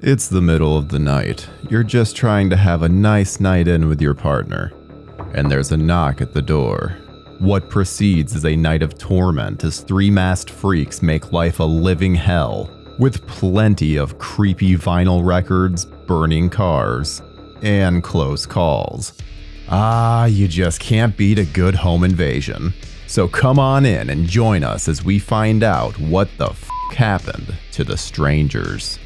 It's the middle of the night. You're just trying to have a nice night in with your partner. And there's a knock at the door. What precedes is a night of torment as three masked freaks make life a living hell, with plenty of creepy vinyl records, burning cars, and close calls. Ah, you just can't beat a good home invasion. So come on in and join us as we find out what the f*** happened to the strangers.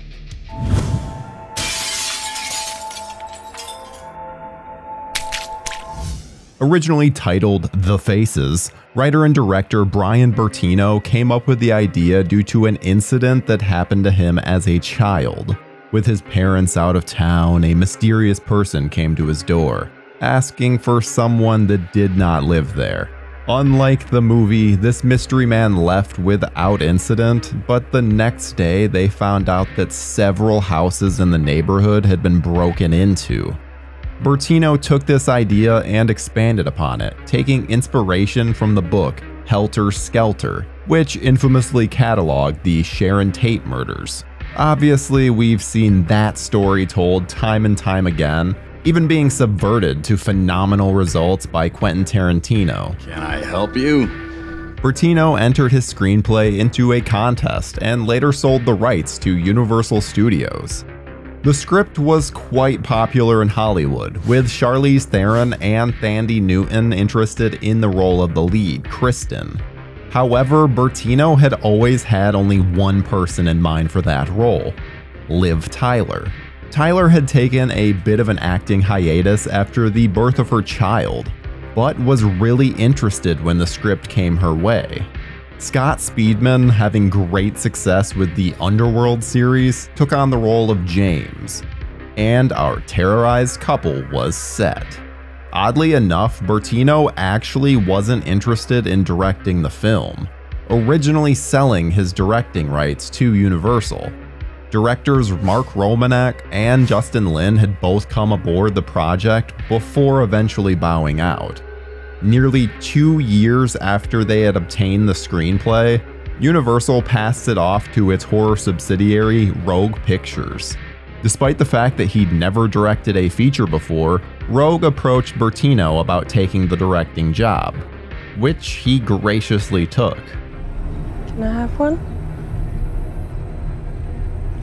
Originally titled The Faces, writer and director Bryan Bertino came up with the idea due to an incident that happened to him as a child. With his parents out of town, a mysterious person came to his door, asking for someone that did not live there. Unlike the movie, this mystery man left without incident, but the next day they found out that several houses in the neighborhood had been broken into. Bertino took this idea and expanded upon it, taking inspiration from the book Helter Skelter, which infamously cataloged the Sharon Tate murders. Obviously, we've seen that story told time and time again, even being subverted to phenomenal results by Quentin Tarantino. Can I help you? Bertino entered his screenplay into a contest and later sold the rights to Universal Studios. The script was quite popular in Hollywood, with Charlize Theron and Thandie Newton interested in the role of the lead, Kristen. However, Bertino had always had only one person in mind for that role, Liv Tyler. Tyler had taken a bit of an acting hiatus after the birth of her child, but was really interested when the script came her way. Scott Speedman, having great success with the Underworld series, took on the role of James, and our terrorized couple was set. Oddly enough, Bertino actually wasn't interested in directing the film, originally selling his directing rights to Universal. Directors Mark Romanek and Justin Lin had both come aboard the project before eventually bowing out. Nearly 2 years after they had obtained the screenplay, Universal passed it off to its horror subsidiary, Rogue Pictures. Despite the fact that he'd never directed a feature before, Rogue approached Bertino about taking the directing job, which he graciously took. Can I have one?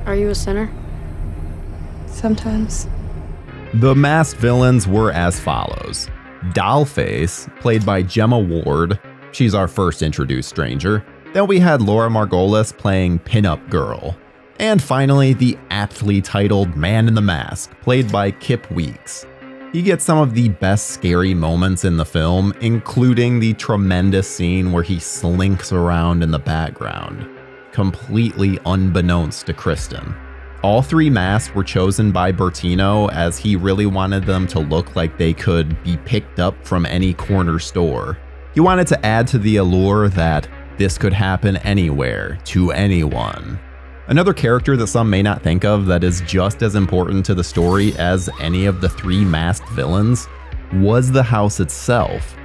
Are you a sinner? Sometimes. The masked villains were as follows. Dollface, played by Gemma Ward, she's our first introduced stranger. Then we had Laura Margolis playing Pinup Girl. And finally, the aptly titled Man in the Mask, played by Kip Weeks. He gets some of the best scary moments in the film, including the tremendous scene where he slinks around in the background, completely unbeknownst to Kristen. All three masks were chosen by Bertino as he really wanted them to look like they could be picked up from any corner store. He wanted to add to the allure that this could happen anywhere, to anyone. Another character that some may not think of that is just as important to the story as any of the three masked villains was the house itself.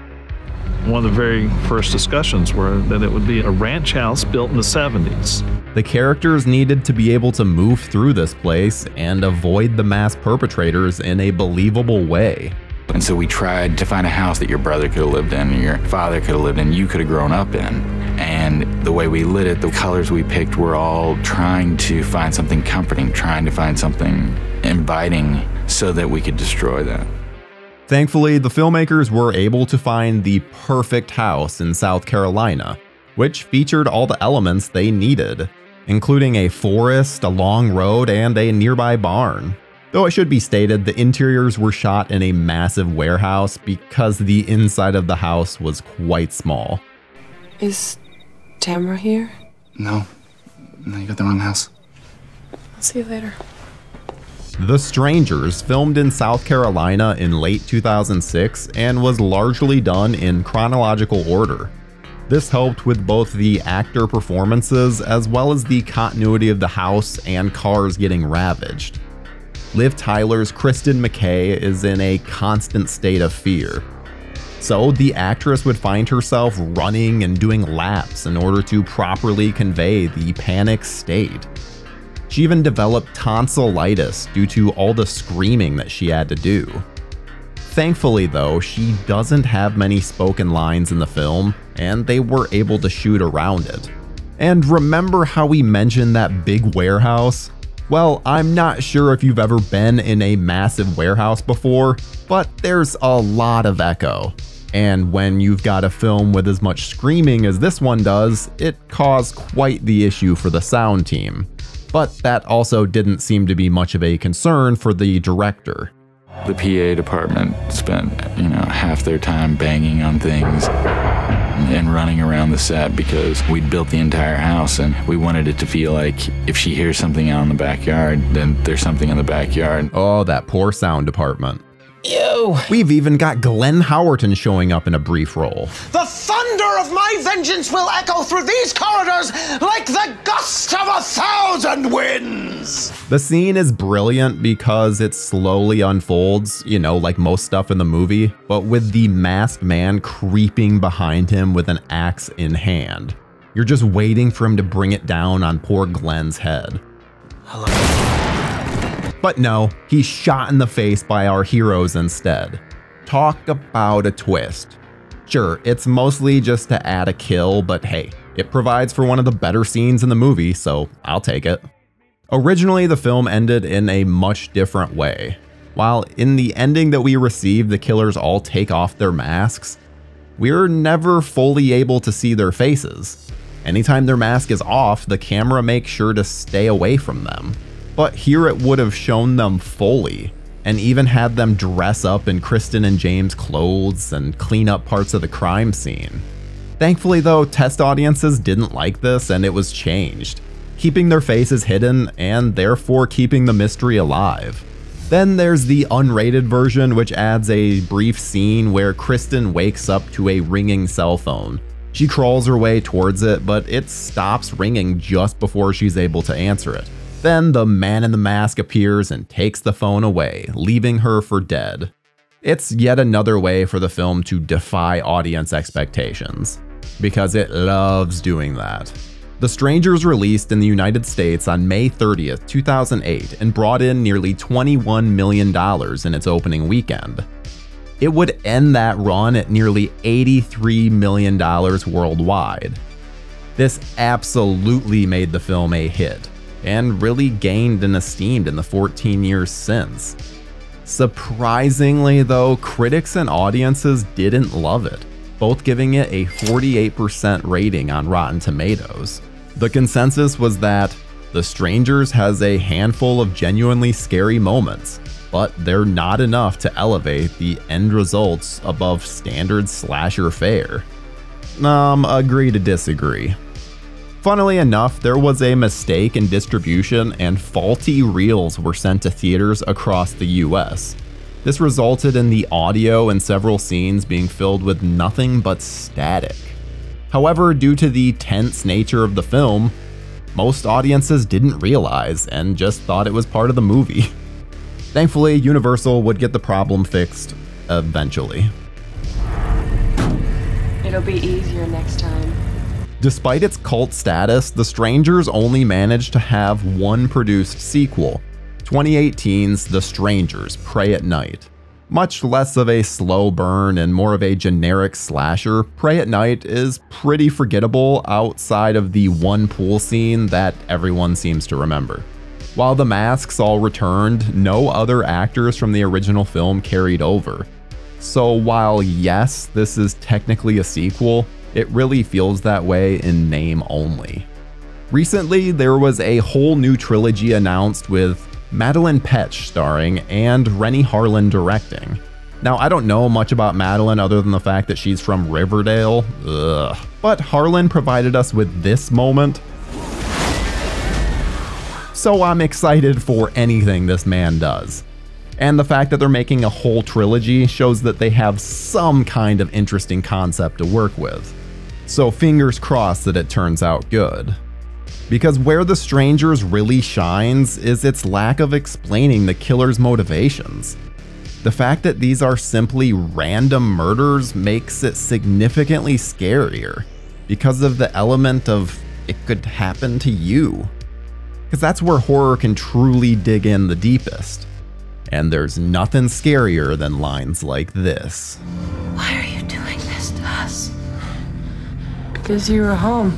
One of the very first discussions were that it would be a ranch house built in the 70s. The characters needed to be able to move through this place and avoid the mass perpetrators in a believable way. And so we tried to find a house that your brother could have lived in, your father could have lived in, you could have grown up in. And the way we lit it, the colors we picked were all trying to find something comforting, trying to find something inviting so that we could destroy that. Thankfully, the filmmakers were able to find the perfect house in South Carolina, which featured all the elements they needed, including a forest, a long road, and a nearby barn. Though it should be stated, the interiors were shot in a massive warehouse because the inside of the house was quite small. Is Tamara here? No, you got the wrong house. I'll see you later. The Strangers filmed in South Carolina in late 2006 and was largely done in chronological order. This helped with both the actor performances as well as the continuity of the house and cars getting ravaged. Liv Tyler's Kristen McKay is in a constant state of fear. So the actress would find herself running and doing laps in order to properly convey the panic state. She even developed tonsillitis due to all the screaming that she had to do. Thankfully though, she doesn't have many spoken lines in the film, and they were able to shoot around it. And remember how we mentioned that big warehouse? Well, I'm not sure if you've ever been in a massive warehouse before, but there's a lot of echo. And when you've got a film with as much screaming as this one does, it caused quite the issue for the sound team. But that also didn't seem to be much of a concern for the director. The PA department spent, half their time banging on things and running around the set because we'd built the entire house and we wanted it to feel like if she hears something out in the backyard, then there's something in the backyard. Oh, that poor sound department. Ew. We've even got Glenn Howerton showing up in a brief role. The thunder of my vengeance will echo through these corridors like the gust of 1,000 winds. The scene is brilliant because it slowly unfolds, like most stuff in the movie, but with the masked man creeping behind him with an axe in hand. You're just waiting for him to bring it down on poor Glenn's head. Hello. But no, he's shot in the face by our heroes instead. Talk about a twist. Sure, it's mostly just to add a kill, but hey, it provides for one of the better scenes in the movie, so I'll take it. Originally, the film ended in a much different way. While in the ending that we received, the killers all take off their masks, we're never fully able to see their faces. Anytime their mask is off, the camera makes sure to stay away from them. But here it would have shown them fully, and even had them dress up in Kristen and James' clothes and clean up parts of the crime scene. Thankfully though, test audiences didn't like this and it was changed, keeping their faces hidden and therefore keeping the mystery alive. Then there's the unrated version, which adds a brief scene where Kristen wakes up to a ringing cell phone. She crawls her way towards it, but it stops ringing just before she's able to answer it. Then the man in the mask appears and takes the phone away, leaving her for dead. It's yet another way for the film to defy audience expectations, because it loves doing that. The Strangers released in the United States on May 30th, 2008 and brought in nearly $21 million in its opening weekend. It would end that run at nearly $83 million worldwide. This absolutely made the film a hit, and really gained in esteem in the 14 years since. Surprisingly though, critics and audiences didn't love it, both giving it a 48% rating on Rotten Tomatoes. The consensus was that The Strangers has a handful of genuinely scary moments, but they're not enough to elevate the end results above standard slasher fare. Agree to disagree. Funnily enough, there was a mistake in distribution and faulty reels were sent to theaters across the US. This resulted in the audio in several scenes being filled with nothing but static. However, due to the tense nature of the film, most audiences didn't realize and just thought it was part of the movie. Thankfully, Universal would get the problem fixed eventually. It'll be easier next time. Despite its cult status, The Strangers only managed to have one produced sequel, 2018's The Strangers: Prey at Night. Much less of a slow burn and more of a generic slasher, Prey at Night is pretty forgettable outside of the one pool scene that everyone seems to remember. While the masks all returned, no other actors from the original film carried over. So while yes, this is technically a sequel, it really feels that way in name only. Recently, there was a whole new trilogy announced with Madeline Petsch starring and Rennie Harlan directing. Now, I don't know much about Madeline other than the fact that she's from Riverdale, but Harlan provided us with this moment. So I'm excited for anything this man does. And the fact that they're making a whole trilogy shows that they have some kind of interesting concept to work with. So fingers crossed that it turns out good. Because where The Strangers really shines is its lack of explaining the killer's motivations. The fact that these are simply random murders makes it significantly scarier because of the element of it could happen to you. because that's where horror can truly dig in the deepest. And there's nothing scarier than lines like this. Why are you doing this to us? Because you were home.